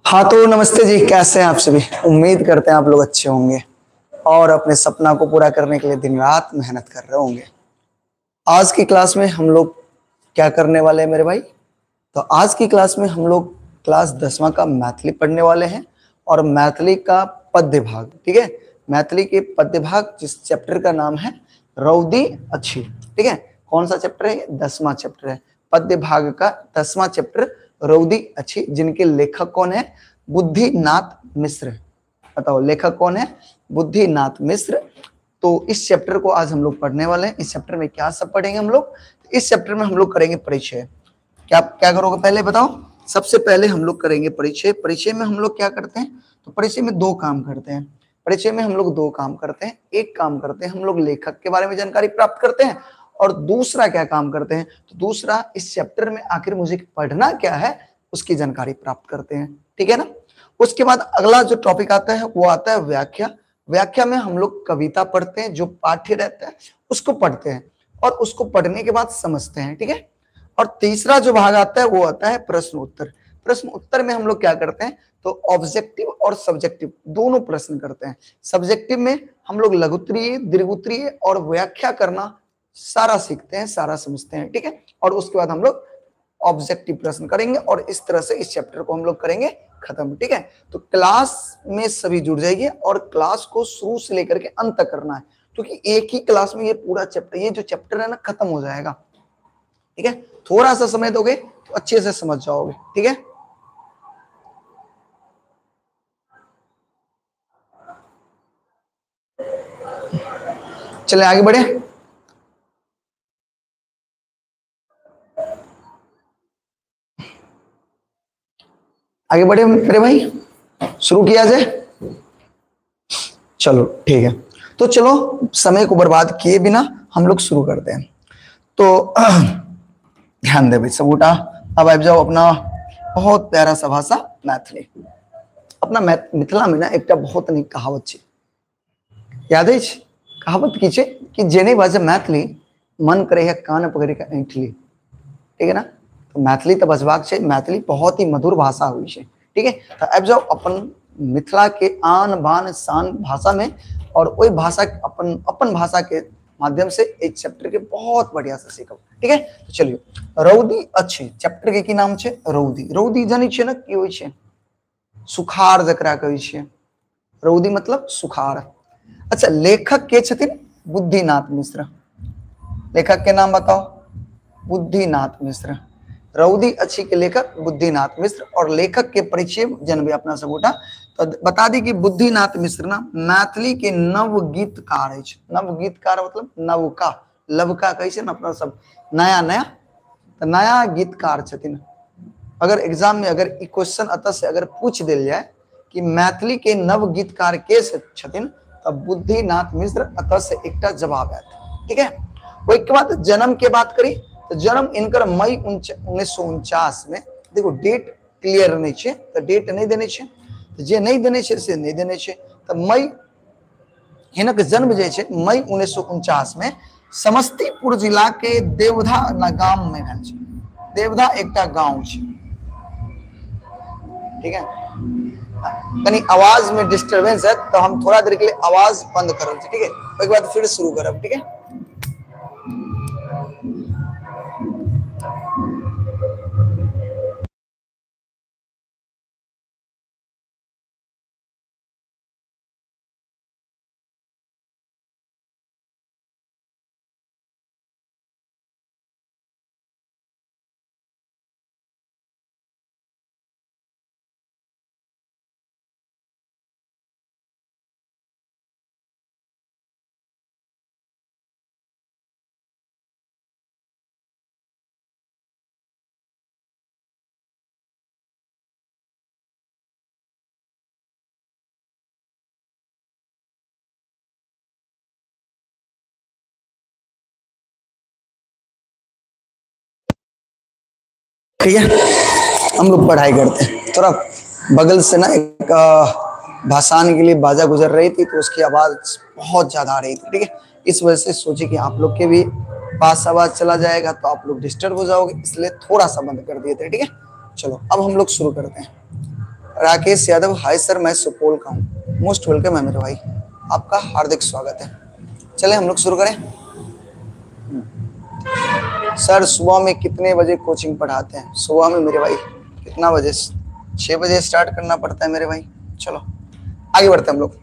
हाँ तो नमस्ते जी, कैसे हैं आप सभी। उम्मीद करते हैं आप लोग अच्छे होंगे और अपने सपना को पूरा करने के लिए दिन रात मेहनत कर रहे होंगे। आज की क्लास में हम लोग क्या करने वाले हैं मेरे भाई? तो आज की क्लास में हम लोग क्लास 10वां का मैथिली पढ़ने वाले हैं और मैथिली का पद्य भाग। ठीक है, मैथिली के पद्य भाग जिस चैप्टर का नाम है रौदी अच्छी। ठीक है, कौन सा चैप्टर है? 10वां चैप्टर है, पद्य भाग का 10वां चैप्टर रौदी अच्छी, जिनके लेखक कौन है? बुद्धिनाथ मिश्र। बताओ लेखक कौन है? बुद्धिनाथ मिश्र। तो इस चैप्टर को आज हम लोग पढ़ने वाले हैं। इस चैप्टर में क्या सब पढ़ेंगे हम लोग? इस चैप्टर में हम लोग करेंगे परिचय। क्या क्या करोगे पहले बताओ? सबसे पहले हम लोग करेंगे परिचय। परिचय में हम लोग क्या करते हैं? तो परिचय में दो काम करते हैं। परिचय में हम लोग दो काम करते हैं। एक काम करते हैं हम लोग लेखक के बारे में जानकारी प्राप्त करते हैं, और दूसरा क्या काम करते हैं? तो दूसरा इस चैप्टर में आखिर मुझे पढ़ना क्या है उसकी जानकारी प्राप्त करते हैं। ठीक है ना। उसके बाद अगला जो टॉपिक आता है वो आता है व्याख्या। व्याख्या में हम लोग कविता पढ़ते हैं, जो पाठ्य रहता है उसको पढ़ते हैं और उसको पढ़ने के बाद समझते हैं। ठीक है। और तीसरा जो भाग आता है वो आता है प्रश्न उत्तर। प्रश्न उत्तर में हम लोग क्या करते हैं? तो ऑब्जेक्टिव और सब्जेक्टिव दोनों प्रश्न करते हैं। सब्जेक्टिव में हम लोग लघुत्तरीय, दीर्घोत्तरीय और व्याख्या करना सारा सीखते हैं, सारा समझते हैं। ठीक है। और उसके बाद हम लोग ऑब्जेक्टिव प्रश्न करेंगे और इस तरह से इस चैप्टर को हम लोग करेंगे खत्म। ठीक है। तो क्लास में सभी जुड़ जाइए और क्लास को शुरू से लेकर के अंत तक करना है, क्योंकि एक ही क्लास में ये पूरा चैप्टर, ये जो चैप्टर है ना, खत्म हो जाएगा। ठीक है। थोड़ा सा समय दोगे तो अच्छे से समझ जाओगे। ठीक है। चले आगे बढ़े। आगे बढ़े मेरे भाई, शुरू किया जाए। चलो ठीक है, तो चलो समय को बर्बाद किए बिना हम लोग शुरू करते हैं। तो ध्यान दे भाई सब उठा, अब आ जाओ अपना बहुत प्यारा सा भाषा मैथिली। अपना मिथिला में ना एक बहुत नीक कहावत छै, याद है? कहावत की छै कि जेने बाजे मैथिली मन करे है कान पकड़ के ऐंठली। ठीक है ना। तो मैथिली तो बजबाक छै, मैथिली बहुत ही मधुर भाषा हुई छै। ठीक है। तो अब जाओ अपन मिथिला के आन बान शान भाषा में, और वही भाषा अपन अपन भाषा के माध्यम से एक चैप्टर के बहुत बढ़िया से सीखब। ठीक है। तो चलिए, रौदी अच्छी चैप्टर के की नाम छै रौदी। रौदी जानी छियै ना की होय छै? सुखाड़ जकरा कहै छियै। रौदी मतलब सुखाड़। अच्छा, लेखक के छथिन? बुद्धिनाथ मिश्र। लेखक के नाम बताओ? बुद्धिनाथ मिश्र। रौदी अच्छी के लेखक बुद्धिनाथ मिश्र। और लेखक के परिचय जनबे अपना सब गोटा। तो बता दी कि बुद्धिनाथ मिश्र ना मैथिली के नव गीतकार है। नव गीतकार मतलब नवका, लवका कैसे ना अपना सब नया नया, तो नया गीतकार छथिन। अगर एग्जाम में अगर क्वेश्चन अतः से अगर पूछ दिल जाए कि मैथिली के नव गीतकार के छथिन, तब बुद्धिनाथ मिश्र अतः से एकटा जवाब आयत। ठीक है। वही के बाद जन्म के बात करी तो जन्म इनकर मई 1949 में। देखो डेट क्लियर नहीं छे, तो डेट नहीं देने छे, तो जे नहीं देने छे से नहीं देने छे। तो मई हिनक जन्म जे छे मई 1949 में समस्तीपुर जिला के देवधा गांव में भेल छे। देवधा एकटा गांव छे। ठीक है। कहीं आवाज में डिस्टरबेंस है तो हम थोड़ा देर के लिए आवाज बंद करब। ठीक है, उसके बाद फिर शुरू करब। ठीक है। ठीक है, हम लोग पढ़ाई करते हैं। थोड़ा बगल से ना एक भाषण के लिए बाजा गुजर रही थी, तो उसकी आवाज बहुत ज्यादा आ रही थी। ठीक है, इस वजह से सोचे कि आप लोग के भी पास आवाज चला जाएगा तो आप लोग डिस्टर्ब हो जाओगे, इसलिए थोड़ा सा बंद कर दिए थे। ठीक है। चलो अब हम लोग शुरू करते हैं। राकेश यादव, हाय सर, मैं सुपौल का हूँ। मोस्ट वेलकम है मेरे भाई, आपका हार्दिक स्वागत है। चले हम लोग शुरू करें। सर सुबह में कितने बजे कोचिंग पढ़ाते हैं? सुबह में मेरे भाई कितना बजे? 6 बजे स्टार्ट करना पड़ता है मेरे भाई। चलो आगे बढ़ते हैं हम लोग।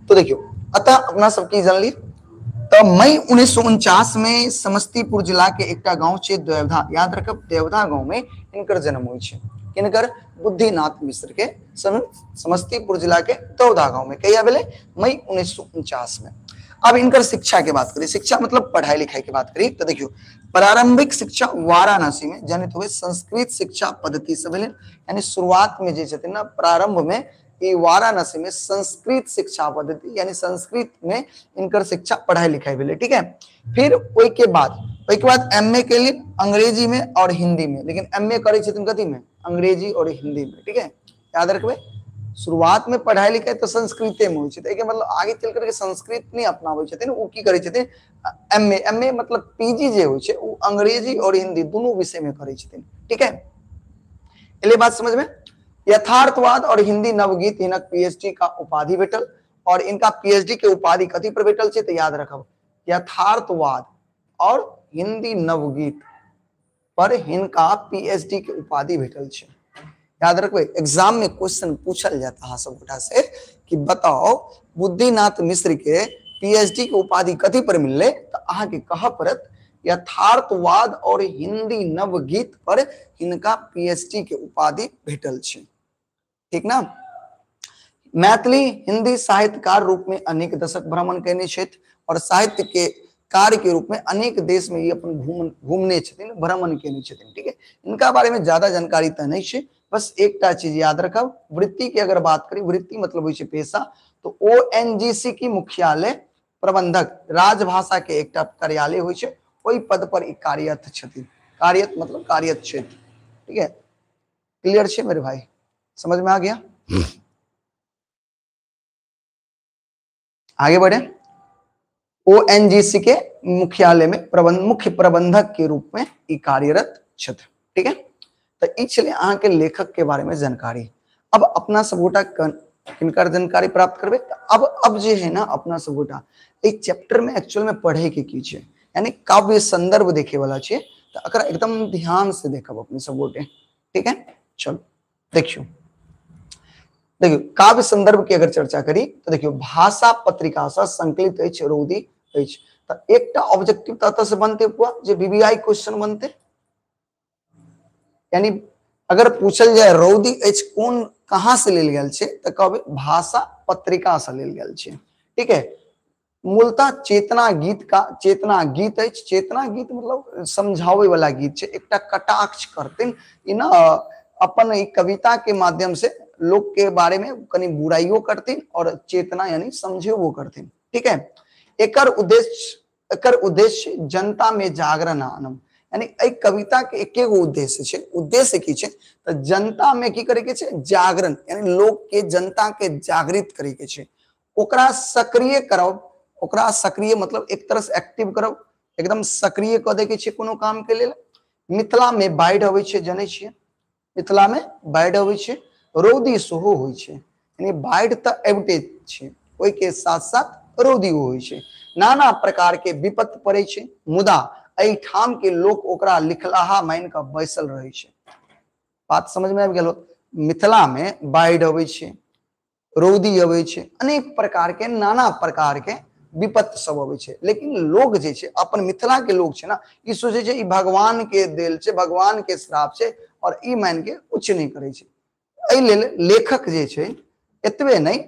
तो देखियो, अतः अपना सबकी जान ली। तो मई 1949 में समस्तीपुर जिला के एक गांव छे देवधा, याद रखब देवधा गांव में इनकर जन्म हुई छे। किनकर? बुद्धिनाथ मिश्र के समस्तीपुर जिला के देवधा गांव में कहिया बेले मई 1949 में। अब इनकर शिक्षा की बात करें, शिक्षा मतलब पढ़ाई लिखाई की बात करें तो देखियो, प्रारंभिक शिक्षा वाराणसी में जनित हुए संस्कृत शिक्षा पद्धति से भेल। यानी शुरुआत में जे छथिन ना, प्रारंभ में ये वाराणसी में संस्कृत शिक्षा पद्धति यानी संस्कृत में इनकर शिक्षा पढ़ाई लिखाई भेल। ठीक है, फिर ओई के बाद एमए के लिए अंग्रेजी में और हिंदी में, लेकिन एमए करे छथिन कथी में? अंग्रेजी और हिंदी में। ठीक है, याद रखबे शुरुआत में पढ़ाई लिखाई तो संस्कृत में होई छै, एके मतलब आगे चल करके संस्कृत नहीं अपनाबै छथिन, उ की करै छथिन? एमए मतलब पीजी जे होई छै उ अंग्रेजी और हिंदी दोनों विषय में करै छथिन। ठीक है, एले बात समझ में। यथार्थवाद और हिंदी नवगीत हिनक पीएचडी का उपाधि भेटल, और इनका पीएचडी के उपाधि कथी पर भेटल छै तो याद रखब, यथार्थवाद और हिंदी नवगीत पर हिनका पीएचडी के उपाधि भेटल छै। याद रखबे, एग्जाम में क्वेश्चन पूछल जाता है सब गोटा से कि बताओ बुद्धिनाथ मिश्र के पीएचडी के उपाधि कथी पर मिलले, तो अहाँ के कह पड़त यथार्थवाद और हिंदी नवगीत पर इनका पीएचडी के उपाधि भेटल छै। ठीक ना। मैथिली हिंदी साहित्यकार रूप में अनेक दशक भ्रमण करने क्षेत्र और साहित्य के कार्य के रूप में अनेक देश में ये अपन घूमने छथिन, भ्रमण करने छथिन। ठीक है, इनका बारे में ज्यादा जानकारी तो नहीं है, बस एकटा चीज याद रखब, वृत्ति की अगर बात करें, वृत्ति मतलब होई छै पेशा, तो ओएनजीसी की मुख्यालय प्रबंधक राजभाषा के एक कार्यालय होई छै, ओई पद पर कार्यरत छथिन। कार्यरत मतलब कार्यरत क्षेत्र। ठीक है, क्लियर छे मेरे भाई, समझ में आ गया? आगे बढ़े। ओएनजीसी के मुख्यालय में मुख्य प्रबंधक के रूप में कार्यरत छथिन। ठीक है, तो इसलिए अहाँ के लेखक के बारे में जानकारी। अब अपना सबगोटा किनकर जानकारी प्राप्त करबे, अब जे है ना अपना सबगोटा एक चैप्टर में एक्चुअल में पढ़े के की छै, यानी काव्य संदर्भ देखे वाला छै, तो अगर एकदम ध्यान से देखब अपने सबगोटे। ठीक है, चलो देखियो काव्य संदर्भ की अगर चर्चा करी तो देखियो, भाषा पत्रिका से संकलित अछि रौदी अछि, तो एकटा ऑब्जेक्टिव तथ्य से बनते हुआ जे बीबीआई क्वेश्चन बनते, यानी अगर पूछल जाए रौदी अछि कौन कहां से लेल गेल छै, तो कहबे भाषा पत्रिका से लेल गेल छै। ठीक है, मूलतः चेतना गीत का चेतना गीत अछि, चेतना गीत मतलब समझावे वाला गीत छै, एकटा कटाक्ष करथिन इ ना अपन कविता के माध्यम से लोग के बारे में कनी बुराइयों करथिन और चेतना यानी समझेबो करथिन। ठीक है, एकर उद्देश्य जनता में जागरण आनब, यानी एक कविता के एकेगो उद्देश्य छै, उद्देश्य की छै तो जनता में की करे के छै? जागरण, यानी लोग के जनता के जागृत करे के छै, ओकरा सक्रिय करब, ओकरा सक्रिय मतलब एक तरह से एक्टिव करब, एकदम सक्रिय क दे के छै कोनो काम के लेल। मिथिला में बाढ़ि अबै छै, जानै छियै मिथिला में बाढ़ि अबै छै, रौदी सेहो होइ छै, यानी बाढ़ि तो अबिते छै, ओइ के साथ साथ रौदी होइ छै, नाना प्रकार के विपत्ति पड़े छै, मुदा एहि ठाम के लोग ओकरा लिखलाहा मान के बैसल रहे छै। बात समझ में आबि गेल? मिथिला में बाढ़ि अबै छै, रौदी अबै छै, अनेक प्रकार के नाना प्रकार के विपत्ति सब अबै छै, लेकिन लोग जे छै अपन मिथिला के लोग छै ना, ई सोचे छै ई भगवान के देल छै, भगवान के श्राप छै, और ई मान के कुछ नहीं करे छै। एहि लेल लेखक जे छै एतबे नहीं,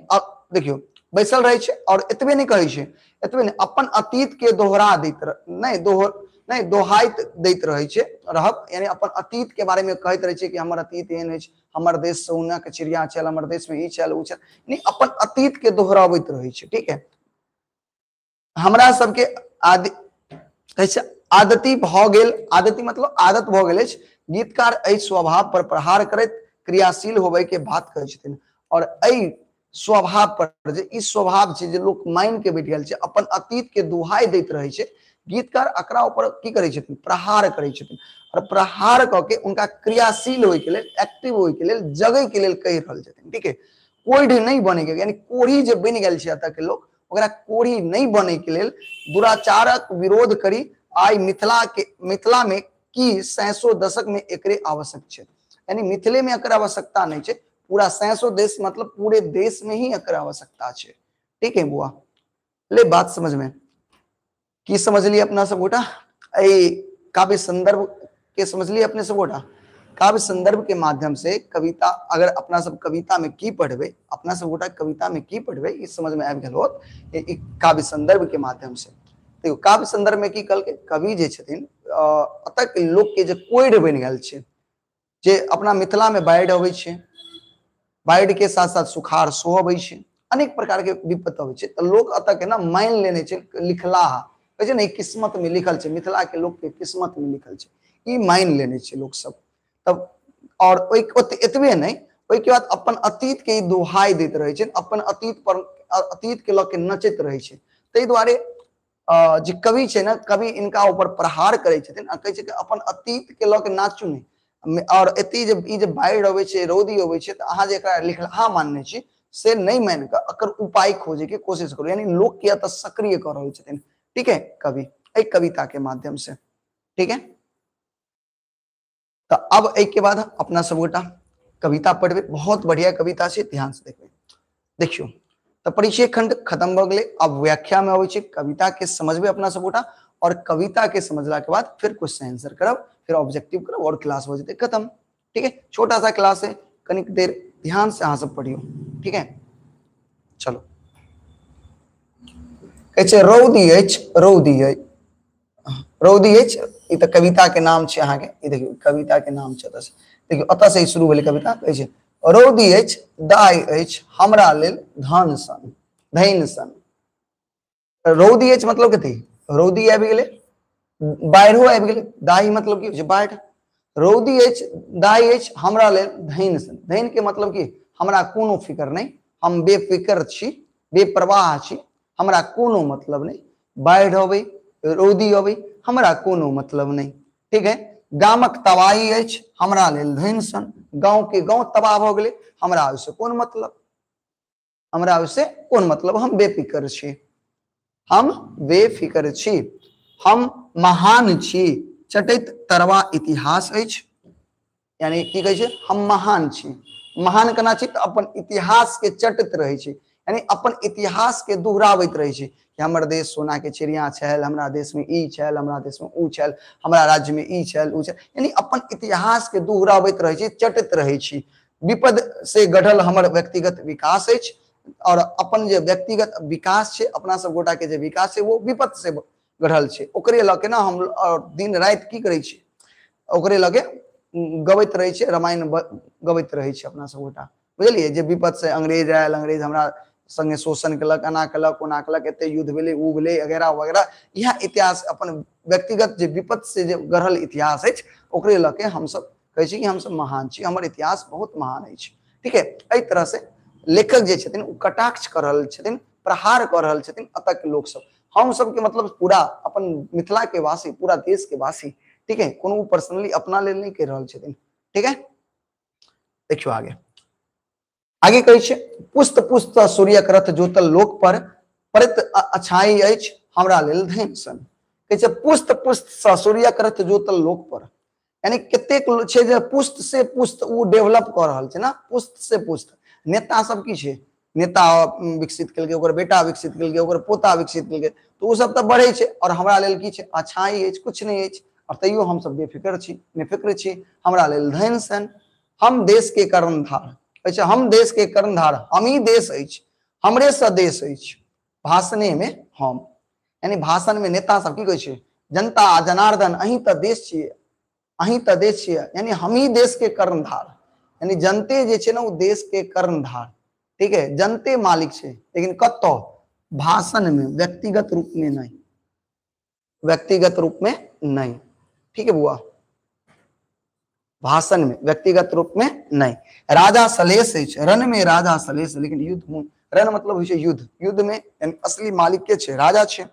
देखियो बैसल रहे छै और एतबे नहीं कहै छै, एतबे नहीं अपन अतीत के दोहरा दैत नहीं दोहाइत दैत रहे छै रहब, यानी अपन अतीत के बारे में कहैत रहे छै कि हमर अतीत एहन अछि, हमर देश सोना के चिड़िया छल, हमर देश में ई छल उ छल, नहीं अपन अतीत के दोहराबैत रहे छै। ठीक है, हमरा सबके आदती भ गेल, आदती मतलब आदत भ गेल अछि, गीतकार एहि स्वभाव पर प्रहार करैत क्रियाशील होबे के बात कहै छथिन, और एहि स्वभाव पर जे ई स्वभाव छै जे लोक मान के बैठ गेल छै, अपन अतीत के दुहाई दैत रहे छै, गीतकार एकरा ऊपर की करै छथिन, प्रहार करै छथिन और प्रहार क के उनका क्रियाशील होय के लेल, एक्टिव होय के लेल, जगै के लेल कहि रहल छथिन। ठीक है, कोढ़ नहीं बने के, यानी कोढ़ी जे बनि गेल छै एतऽ के लोग, ओकरा कोढ़ी नहीं बने के लेल दुराचारक विरोध करी आई मिथिला में की 600 दशक में एकरे आवश्यक छै, यानी मिथिले में एकर आवश्यकता नहीं छै, पूरा 600 देश मतलब पूरे देश में ही एकर आवश्यकता छै। ठीक है बुआ, ले बात समझ में की समझ लिए अपना सब गोटा, काव्य संदर्भ के समझ लिए अपने सब गोटा। काव्य संदर्भ के माध्यम से कविता, अगर अपना सब कविता में की पढ़बे, अपना सब गोटा कविता में की पढ़बे, इस समझ में आबि गेल होत काव्य संदर्भ के माध्यम से। देखो काव्य संदर्भ में की कल के कवि जे छथिन अतः के लोक के जे कोढ़ बनि गेल छै, जे अपना मिथिला में बाढ़ि अबै छै, बाढ़ि के साथ साथ सुखाड़ सेहो अबै छै, अनेक प्रकार के विपत्ति अबै छै, तो लोग अतः के ना मान लेने छै, लिखलाहा कहै छै ने किस्मत में लिखल छै, मिथिला के लोग के किस्मत में लिखल छै, ई मान लेने छै लोग सब। तब और एतबे नहीं, ओहि के बाद अपन अतीत के दुहाई दैत रहे छै, अपन अतीत के लऽ के नचैत रहे छै। ताहि दुआरे जे कवि छै ना, कवि इनका ऊपर प्रहार करे छथिन आ कहै छै कि अपन अतीत के लऽ के नाचू नहीं, और एती जे बाढ़ि अबै छै, रौदी अबै छै, तऽ अहाँ जे एकरा लिखलाहा मानने छी से नहीं मान के एकर उपाय खोजे के कोशिश करू, यानी लोक के एतऽ सक्रिय कर रहल छथिन। ठीक है, कवि कविता के माध्यम से। ठीक है, तो अब एक के बाद अपना सब गोटा कविता पढ़बे, बहुत बढ़िया कविता से, ध्यान से देखबे। देखियो तो परिचय खंड खत्म भ गेले, अब व्याख्या में अबै छै, कविता के समझबे अपना सब गोटा, और कविता के समझला के बाद फिर क्वेश्चन आंसर करब, फिर ऑब्जेक्टिव करब और क्लास हो जेते खत्म। ठीक है, छोटा सा क्लास है, कनिक देर ध्यान से अहाँ सब पढ़ियो। ठीक है, चलो कहे छै रौदी अछि, रौदी अछि, रौदी अछि, ई तऽ कविता के नाम छै अहाँ के, ई देखियो कविता के नाम छै, देखियो अतः से शुरू भेलै कविता। कहै छै रौदी अछि, दाइ अछि, हमरा लेल धन सन, धैन सन। रौदी अछि मतलब कथी, रौदी आबि गेलै, बाढ़ो आबि गेलै, दाइ मतलब की होइ छै बाढ़ि, रौदी अछि, दाइ अछि, हमरा लेल धैन सन, धैन के मतलब की, हमरा कोनो फिकर नहीं, हम बेफिकर छी, बेप्रवाह छी, हमरा कोनो मतलब नहीं, बाढ़ि अबै, रौदी अबै, हमरा कोनो मतलब नहीं। ठीक है, गामक तबाही अछि, हमरा लेल धैन सन, गांव के गांव तबाह भ गेलै, हमरा ओइसे कोन मतलब, हमरा ओइसे कोन मतलब, हम बेफिकर छी, हम बेफिकर छी, हम महान छी, चटैत तरवा इतिहास अछि, यानी की कहै छै हम महान छी, महान केना छी तऽ अपन इतिहास के चटैत रहै छै, यानी अपन इतिहास के दोहराबैत रहै छै कि हमर देश सोना के चिड़िया छल, हमरा देश में ई छल, हमरा देश में ऊ छल, हमरा राज्य में ई छल ऊ छल, यानी अपन इतिहास के दोहराबैत रहै छै, चटैत रहै छी। विपद से गढ़ल हमर व्यक्तिगत विकास अछि, और अपन जे व्यक्तिगत विकास छै, अपना सब गोटा के जे विकास छै वो विपद से गढ़ल छै, ओकरे लऽ के ना हम दिन राति की करै छी, ओकरे लगे गबैत रहे छै, रामायण गबैत रहे छै अपना सब गोटा, बुझलिए। जे विपद से अंग्रेज आयल, अंग्रेज हमरा संगे शोषण केलक, एना केलक, ओना केलक, एते युद्ध भेलै, ऊ भेलै, वगैरह वगैरह, यह इतिहास अपन व्यक्तिगत जे विपद से जे गढ़ल इतिहास अछि, ओकरे लऽ के हम सब कहै छी कि हम सब महान छी, हमर इतिहास बहुत महान अछि। ठीक है, एहि तरह से लेखक जे छथिन ओ कटाक्ष कर रहल छथिन, प्रहार कर रहल छथिन अतः के लोक सब, हम सब के मतलब पूरा अपन मिथिला के वासी, पूरा देश के वासी। ठीक है, कोनो पर्सनली अपना लेल नहीं कह रहल छथिन। ठीक है, देखियो आगे, आगे कहै छै पुष्ट पुष्ट सूर्यक रथ जोतल लोक पर, परत अछाई अछि, हमरा लेल धैन सन। कहै छै पुष्ट पुष्ट सूर्यक रथ जोतल लोक पर, यानी कतेक छै जे पुष्ट से पुष्ट उ डेवलप कर रहल छै ना, पुष्ट से पुष्ट। नेता सब की छै, नेता विकसित केलकै, ओकर बेटा विकसित केलकै, ओकर पोता विकसित केलकै, तो उ सब तऽ बढ़ै छै, और हमरा लेल की छै, अछाई अछि, कुछ नहीं अछि, और तैयो हम सब बेफिक्र छी, बेफिक्र छी, हमरा लेल धैन सन। हम देश के कर्णधार, अच्छा हम देश के कर्णधार, हम ही देश अछि, हमरे सँ देश अछि, भाषणे में हम, यानी भाषण में नेता सब की कहै छै, जनता जनार्दन अहीं तऽ देश छियै, अहीं तऽ देश छियै, यानी हम ही देश के कर्णधार, यानी जनते जे छै ना वो देश के कर्णधार। ठीक है, जनते मालिक छै, लेकिन कत्तो भाषण में, व्यक्तिगत रूप में नहीं, व्यक्तिगत रूप में नहीं। ठीक है बुआ, भाषण में, व्यक्तिगत रूप में नहीं। राजा सलेश अछि, रण में राजा सलेश, लेकिन युद्ध में, रण मतलब होइ छै युद्ध, युद्ध में असली मालिक के छै, राजा छै।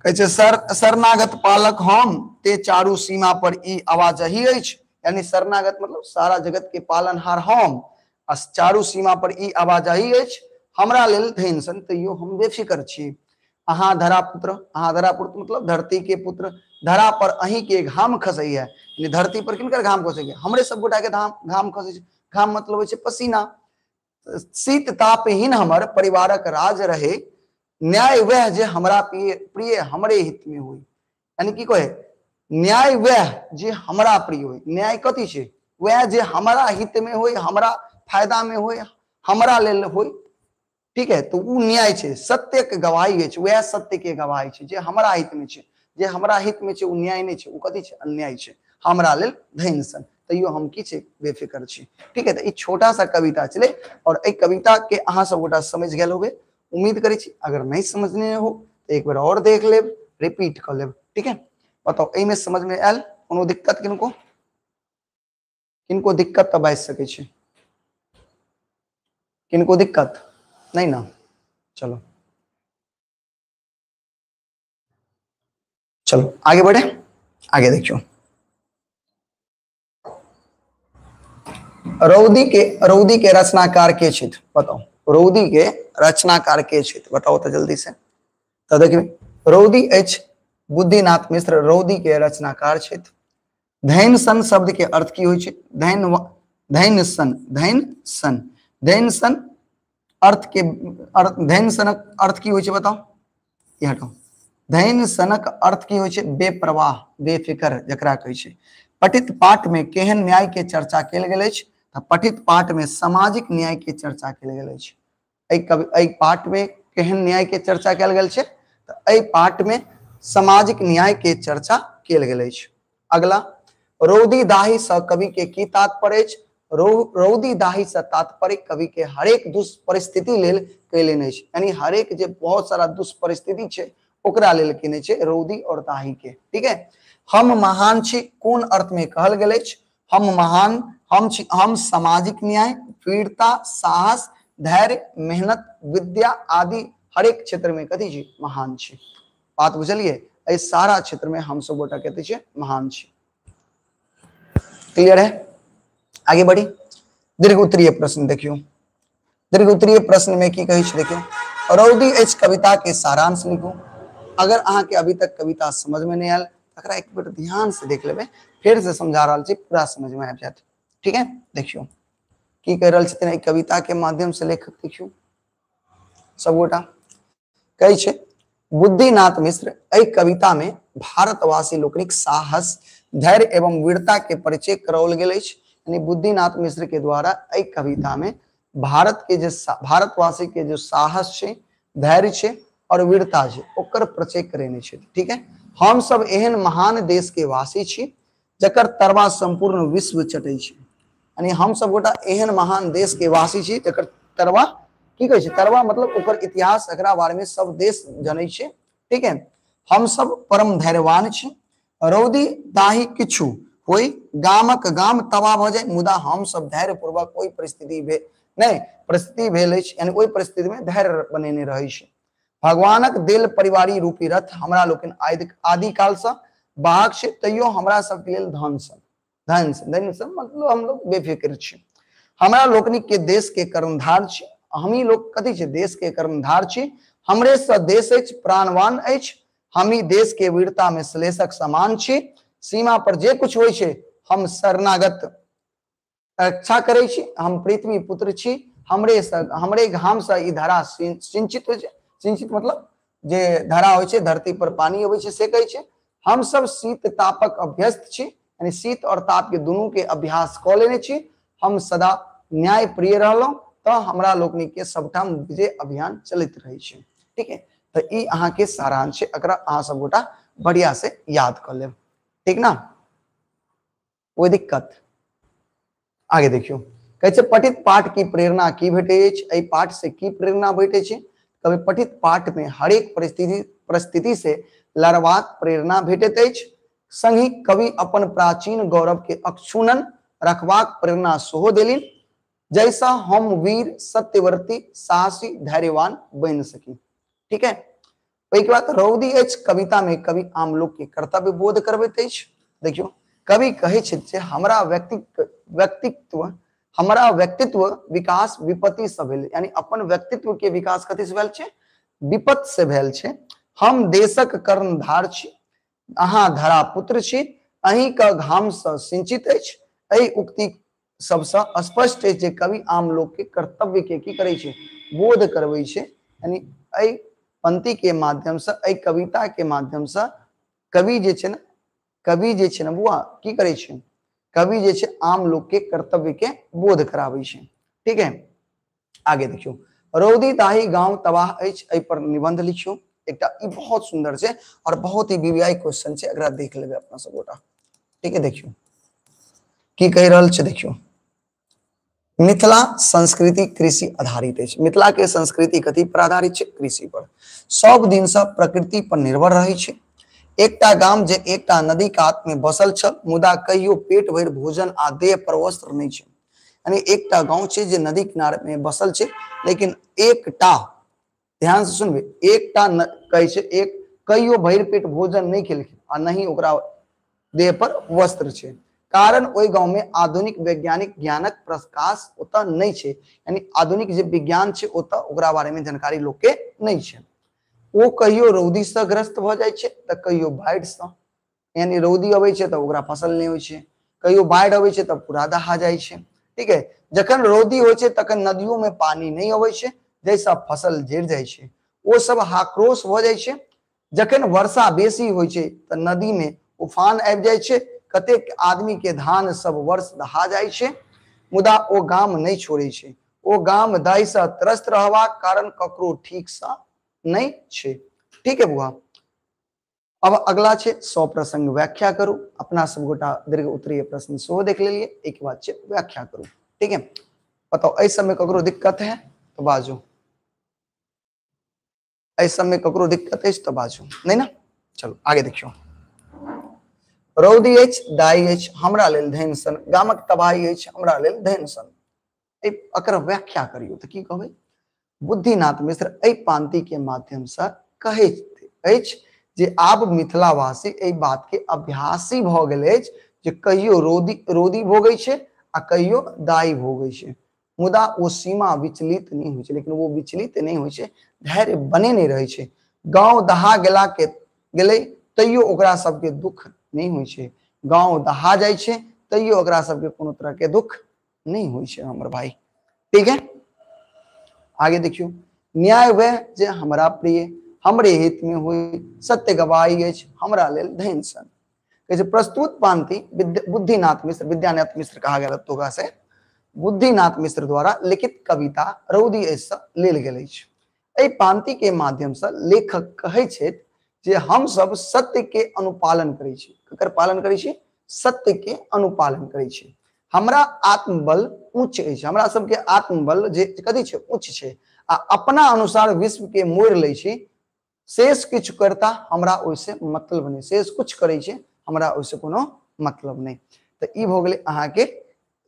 कहे छै शरणागत पालक हम ते चारू सीमा पर ई आवाजाही अछि, यानी शरणागत मतलब सारा जगत के पालनहार हम आ चारू सीमा पर ई आवाजाही अछि, हमरा लेल धैन सन तैयो हम बेफिक्र छी। अहाँ धरापुत्र, अहाँ धरापुत्र मतलब धरती के पुत्र, धरा पर अहीं के घाम खसैया, यानी धरती पर किनकर घाम खसैया, हमरे सब गोटा के घाम खसै छै। घाम मतलब होइ छै पसीना। शीत तापहीन हमर परिवारक राज रहे, न्याय वह जे हमरा प्रिय हमरे हित में हुई। यानी की कहे, न्याय वह जे हमरा प्रिय हुई, न्याय कथी छै, वह जे हमारा हित में होई, हमारा फायदा में होई, हमरा लेल होई, ठीक है। तो वो न्याय छै, सत्य के गवाही छै, वह सत्य के गवाही छै जे हमरा हित में छै, जे हमरा हित में छै, वो न्याय नहीं छै, वो कथी छै, अन्याय छै, हमरा लेल धैन सन तैयो हम की छै बेफिक्र छी, ठीक है। तो ई छोटा सा कविता चले और ए कविता के अहाँ सब गोटा समझ गेल होबे, उम्मीद करै छी। अगर नहीं समझने हो तो एक बार और देख लेब, रिपीट कर लेब, ठीक है। बताओ एमे समझ में आयल, कोनो दिक्कत किनको, किनको दिक्कत तो बाजि सकै छै, किनको दिक्कत नहीं ना, चलो चलो आगे बढ़े, आगे देखियो। रौदी के रचनाकार के छित, बताओ रौदी के रचनाकार के छित, बताओ तो जल्दी से। तो देखिए रौदी एच बुद्धिनाथ मिश्र रौदी के रचनाकार छित। धैन सन शब्द के अर्थ की होइ छै, धैन सन अर्थ के धैन सनक अर्थ की होइ छै, बताओ ये हटाओ। धैन सनक अर्थ की होइ छै, बेप्रवाह बेफिक्र जकरा कहै छै। पठित पाठ में केहन न्याय के चर्चा कयल गेल अछि, पठित पाठ में सामाजिक न्याय के चर्चा कयल गेल अछि। एहि पाठ में केहन न्याय के चर्चा कयल गेल छै, तो एहि पाठ में सामाजिक न्याय के चर्चा कयल गेल अछि। अगला, रौदी दाही से कवि के की तात्पर्य अछि, रौदी दाही से तात्पर्य कवि के हरेक दुष्परिस्थिति लेल कैलेन अछि, यानी हरेक जे बहुत सारा दुष्परिस्थिति छै ओकरा लेल केने छै रौदी और दाही के, ठीक है। हम महान छी कोन अर्थ में कहल गेल अछि, हम महान, हम सामाजिक न्याय, वीरता, साहस, धैर्य, मेहनत, विद्या आदि हरेक क्षेत्र में कथी छी, महान छी। बात बुझलिए, एहि सारा क्षेत्र में हम सब गोटा कहते छी महान छी। क्लियर है, आगे बढ़ी। दीर्घ उत्तरीय प्रश्न देखियो, दीर्घ उत्तरीय प्रश्न में की कही देखियो, रौदी एच कविता के सारांश लिखू। अगर अहाँ के अभी तक कविता समझ में नहीं आयल तकरा एक बार ध्यान से देख लेबे, फिर से समझा रहा छी, पूरा समझ में आ जात, ठीक है। देखियो की कह रहल छथिन कविता के माध्यम से लेखक, देखियो सब गोटा कहे छै, बुद्धिनाथ मिश्र एहि कविता में भारतवासी लोकनिक साहस, धैर्य एवं वीरता के परिचय कराओल गेल अछि। यानी बुद्धिनाथ मिश्र के द्वारा एहि कविता में भारत के जो भारतवासी के जो साहस छै, धैर्य छै और वीरता छै ओकर परिचय करेने छै, ठीक है। हम सब एहन महान देश के वासी छी जकर तरवा संपूर्ण विश्व चटै छै, यानी हम सब गोटा एहन महान देश के वासी छी जकर तरवा की कहे छै, तरवा मतलब ओकर इतिहास एकरा बारे में सब देश जानै छै, ठीक है। हम सब परम धैर्यवान छी, रौदी दाही किछु होई गामक गाम तबाह भ जाए, मुदा हम सब धैर्य पूर्वक कोई परिस्थिति भेल अछि, यानी ओई परिस्थिति में धैर्य बनेने रहै छै। भगवानक देल परिवारी रूपी रथ हमरा लोकन आदि काल से वाहक छै, तैयो हमरा सब के लेल धन सन मतलब हम लोग बेफिक्र छी। हमरा लोकनि के देश के कर्णधार छी, हमही लोग कथी छै, देश के कर्णधार छी। हमरे से देश अछि प्राणवान अछि, हमही देश के वीरता में श्लेषक समान छी। सीमा पर जे कुछ होइ छै हम शरणागत रक्षा करे छी, हम पृथ्वी पुत्र छी, हमरे घाम से ई धरा सिंचित होइ छै, सिंचित मतलब जे धरा होइ छै, धरती पर पानी अबै छै से कहै छै। हम सब शीत तापक अभ्यस्त छी, यानी शीत और ताप के दुनू के अभ्यास क लेने छी। हम सदा न्याय प्रिय रहलहुं, तो हमरा लोकनि के सबठाम विजय अभियान चलते रहे छै, ठीक है। तो ई अहाँ के सारांश छै, एकरा अहाँ सब गोटा बढ़िया से याद कर लेब, ठीक ना, कोई दिक्कत। आगे देखियो, कहै छै पठित पाठ की प्रेरणा की भेटे अछि, एहि पाठ से की प्रेरणा भेटे छै, तब पठित पाठ में हरेक परिस्थिति से लड़बाक प्रेरणा भेटैत अछि। संगी कवि अपन प्राचीन गौरव के अक्षुण्ण रखबाक प्रेरणा सेहो देलिन, जैसा हम वीर सत्यवर्ती साहसी धैर्यवान बन सकी, ठीक है। ओई के बाद रौदी अछि कविता में कवि आम लोग के कर्तव्य बोध करबैत अछि। देखियो कवि कहे छै जे हमरा व्यक्तित्व विकास विपत्ति से भेल, यानी अपन व्यक्तित्व के विकास कथि से भेल छै, विपत्ति से भेल छै। हम देशक कर्णधार छी, अहाँ धरा पुत्र छी, अहीं का घाम से सिंचित अछि। एहि उक्ति सबसे स्पष्ट है जे कवि आम लोग के कर्तव्य के की करे छै, बोध करबै छै। यानी एहि पंक्ति के माध्यम से, एहि कविता के माध्यम से कवि जे छै ने बुआ की करे छै, कवि जे छै आम लोग के कर्तव्य के बोध कराबै छै। ठीक है, आगे देखियो रौदी ताही गांव तबाह अछि, एहि पर निबंध लिखियो। एकटा ई बहुत सुंदर छै और बहुत ही वीवीआई क्वेश्चन छै, एकरा देख लेबै अपना सब गोटा। ठीक है, देखियो की कह रहल छै, देखियो मिथिला संस्कृति कृषि आधारित है। मिथिला के संस्कृति कथी पर आधारित है, कृषि पर। सब दिन से प्रकृति पर निर्भर रहे छै। एकटा गाम जे एकटा नदी कात में बसल छल, मुदा कहियो पेट भर भोजन आ देह पर वस्त्र नहीं छै। यानी एकटा गांव छै जे नदी किनारे में बसल छै, लेकिन एकटा, ध्यान से सुनबे, एकटा कहे छै एक कहियो भर पेट भोजन नहीं खेलखिन आ नहीं ओकरा देह पर वस्त्र छै। कारण ओई गांव में आधुनिक वैज्ञानिक ज्ञानक प्रकाश ओतऽ नहीं छै। यानी आधुनिक जे विज्ञान छै ओतऽ ओकरा बारे में जानकारी लोग के नहीं छै। वो कहियो रौदी से ग्रस्त भ जाय छै त कहियो बाढ़ि से, यानी रौदी अबै छै त ओकरा फसल नहीं होइ छै, कहियो बाढ़ि अबै छै त पूरा दहा जाइ छै। ठीक है, जखन रौदी होइ छै तखन नदियों में पानी नहीं अबै छै, जैसा फसल जड़ जाइ छै, वो सब हाक्रोश भ जाइ छै। जखन वर्षा बेसी होइ छै त नदी में उफान आबि जाइ छै, कतेक आदमी के धान सब वर्ष दहा जाइ छै, मुदा ओ गाम नहीं छोड़े छै। ओ गाम दाय से त्रस्त रहबाक कारण ककरो ठीक से नहीं छै। ठीक है बुआ, अब अगला छै 100 प्रसंग व्याख्या करू। अपना सब गोटा दीर्घ उत्तरीय प्रश्न सेहो देख लेलिए, एक बाद छै व्याख्या करू। ठीक है, बताओ एहि सब में ककरो दिक्कत है तो बाजू, एहि सब में ककरो दिक्कत है तो बाजू, नहीं ना। चलो आगे देखियो, रौदी अछि दाई अछि हमरा लेल धैन सन, गामक तबाही अछि हमरा लेल धैन सन। एकर व्याख्या करियो तो की कहबै, बुद्धिनाथ मिश्र एहि पांति के माध्यम से कहैत अछि जे आब मिथिलावासी एहि बात के अभ्यासी भ गेल अछि जे कहियो रौदी भोगै छै आ कहियो दाई भोगै छै, मुदा वो सीमा विचलित नहीं होइ छै। लेकिन वो विचलित नहीं होइ छै, धैर्य बने नहीं रहे छै। गांव दहा गेलै तैयो ओकरा सबके दुख नहीं होइ छै, गांव दहा जाइ छै तैयो ओकरा सबके कोनो तरह के दुख नहीं होइ छै हमर भाई। ठीक है, आगे देखियो, न्याय वह जे हमरा प्रिय हमरे हित में हुई, सत्य गवाही अछि हमरा लेल धैन सन। प्रस्तुत पांति बुद्धिनाथ मिश्र, विद्यानाथ मिश्र कहा गया तोगा से, बुद्धिनाथ मिश्र द्वारा लिखित कविता रौदी से लेल गेल अछि। एहि पांति के माध्यम से लेखक कहै छै जे हम सब सत्य के अनुपालन करै छी। ककर पालन करै छी, सत्य के अनुपालन करै छी। हमरा आत्मबल उच्च अछि, हमरा सबके आत्मबल जे कथी छै, उच्च छै, आ अपना अनुसार विश्व के मोड़ लै छी। शेष किछु करता हमरा ओइसे मतलब नहीं, शेष कुछ करै छै हमरा ओइसे कोनो मतलब नहीं। तो ई भ गेलै अहाँ के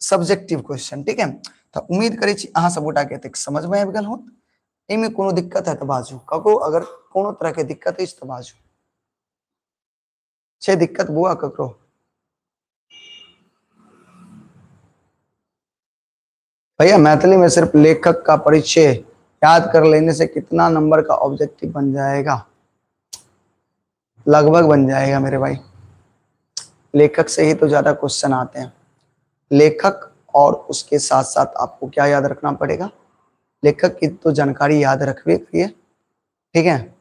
सब्जेक्टिव क्वेश्चन। ठीक है, तो उम्मीद करै छी अहाँ सब गोटा के एतेक समझ में आबि गेल होत। एहिमे कोनो दिक्कत है तो बाजू, ककरो अगर कोनो तरह के दिक्कत है तो बाजू, छै दिक्कत बुआ ककरो? भैया मैथिली में सिर्फ लेखक का परिचय याद कर लेने से कितना नंबर का ऑब्जेक्टिव बन जाएगा? लगभग बन जाएगा मेरे भाई, लेखक से ही तो ज्यादा क्वेश्चन आते हैं। लेखक और उसके साथ साथ आपको क्या याद रखना पड़ेगा, लेखक की तो जानकारी याद रखिए, ठीक है।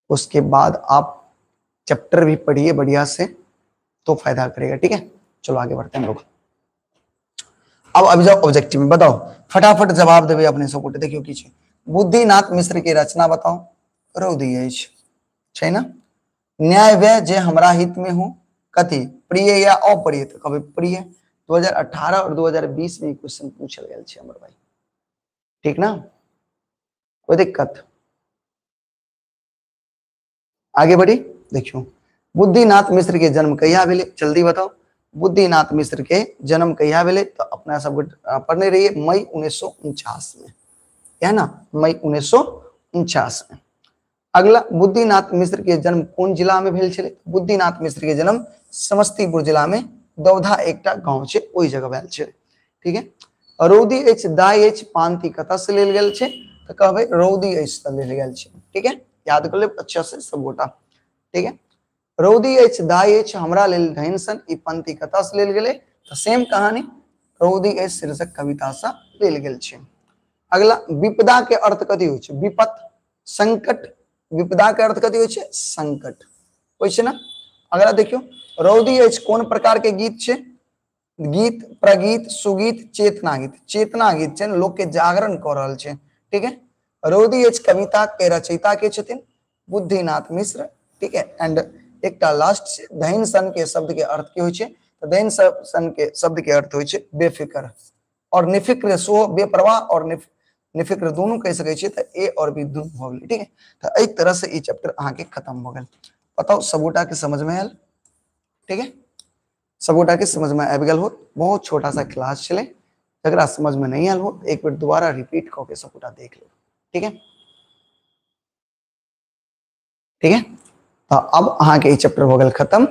उसके बाद आप चैप्टर भी पढ़िए बढ़िया से, तो फायदा करेगा। ठीक है, चलो आगे बढ़ते हैं हम लोग। अब अभी जाओ ऑब्जेक्टिव में, बताओ फटाफट जवाब देवे अपने सब गोटे। देखियो की बुद्धिनाथ मिश्र की रचना बताओ, रौदी अछि, छै ना। न्याय वह जे हमरा हित में हो, कथी प्रिय या अप्रिय, तो कभी प्रिय। 2018 और 2020 में क्वेश्चन पूछल गया छै हमर भाई, ठीक ना, कोई दिक्कत? आगे बढ़ी, देखियो बुद्धिनाथ मिश्र के जन्म कहिया भेले, जल्दी बताओ। बुद्धिनाथ मिश्र के जन्म कहिया भेले, तो अपना सब पढ़ने रहिए मई 1949 में, है ना, मई 1949 में। अगला, बुद्धिनाथ मिश्र के जन्म कौन जिला में भेल छे? बुद्धिनाथ मिश्र के जन्म समस्तीपुर जिला में दौधा एकटा गांव छे ओई जगह भेल छे। ठीक है, रौदी अछि दाई अछि पांति कतऽ से लेल गेल छे? तो कहबे रौदी अछि से लेल गेल छे। ठीक है, याद कर ले अच्छा से सब गोटा। ठीक है, रौदी अछि दाई अछि हमरा लेल धैन सन, ई पंक्ति कतऽ से लेल गेले? तो सेम कहानी रौदी अछि शीर्षक कविता से लेल गेल छे। अगला, विपदा के अर्थ कथी होय छे? विपत, संकट। विपदा के अर्थ कथी होय छे? संकट होय छे ना। अगला देखियो, रौदी अछि कोन प्रकार के गीत छे? गीत, प्रगीत, सुगीत, चेतना गीत। चेतना गीत छे, लोग के जागरण कर रहल छे। ठीक है, रौदी अछि कविता के रचयिता के छथिन बुद्धिनाथ मिश्र। ठीक है, एंड एकटा लास्ट धैन सन के शब्द के अर्थ की होय छे? तो धैन सन के शब्द के अर्थ होय छे बेफिक्र और निफिक्र, सो बेपरवाह और निफिक्र दोनों कह सके छे। तो ए और बी दोनों भ गेल। ठीक है, तो एई तरह से ई चैप्टर अहाँ के खत्म भ गेल। बताओ सबोटा के समझ में आयल? ठीक है, सबोटा के समझ में आबि गेल हो? बहुत छोटा सा क्लास चले, जरा समझ में नहीं आयल हो एक बार दोबारा रिपीट करके सबोटा देख लो। ठीक है, ठीक है, तो अब अहाँ के ई चैप्टर हो गेल खत्म।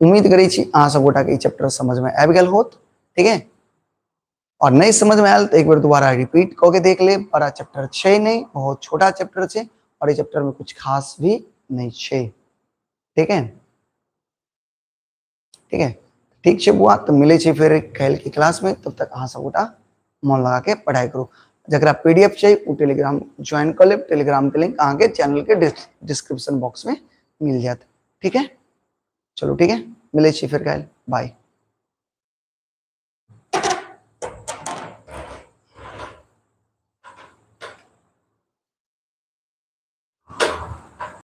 उम्मीद करै छी अहाँ सबोटा के ई चैप्टर समझ में आबि गेल होत। ठीक है, और नहीं समझ में आयल तो एक बार दोबारा रिपीट करके देख ले। बड़ा चैप्टर छे नहीं, बहुत छोटा चैप्टर छे और ये चैप्टर में कुछ खास भी नहीं छे। ठीक है, ठीक है, ठीक छे बुआ, तो मिले छे फिर कल की क्लास में। तब तक अहाँ सबोटा मन लगा के पढ़ाई करो। जरा पीडीएफ चाहिए वो टेलीग्राम ज्वाइन कर ले। टेलीग्राम के लिंक अहाँ के चैनल के डिस्क्रिप्शन बॉक्स में मिल जात। ठीक है, चलो ठीक है, मिले छे फिर कल, बाय।